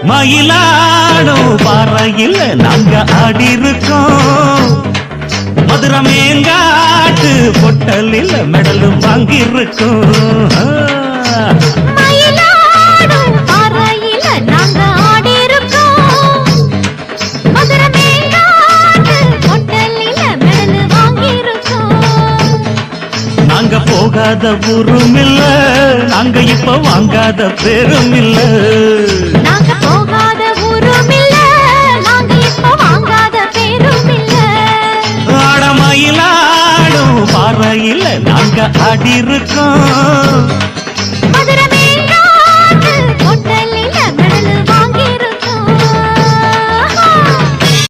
மயிலாடும் பாறையில் நாங்க ஆடி இருக்கோம். மதுரை மேங்காட்டு பொட்டலில் மெடலும் வாங்கியிருக்கோம். நாங்க போகாத ஊரும் இல்ல, நாங்க இப்ப வாங்காத பேரும் இல்ல.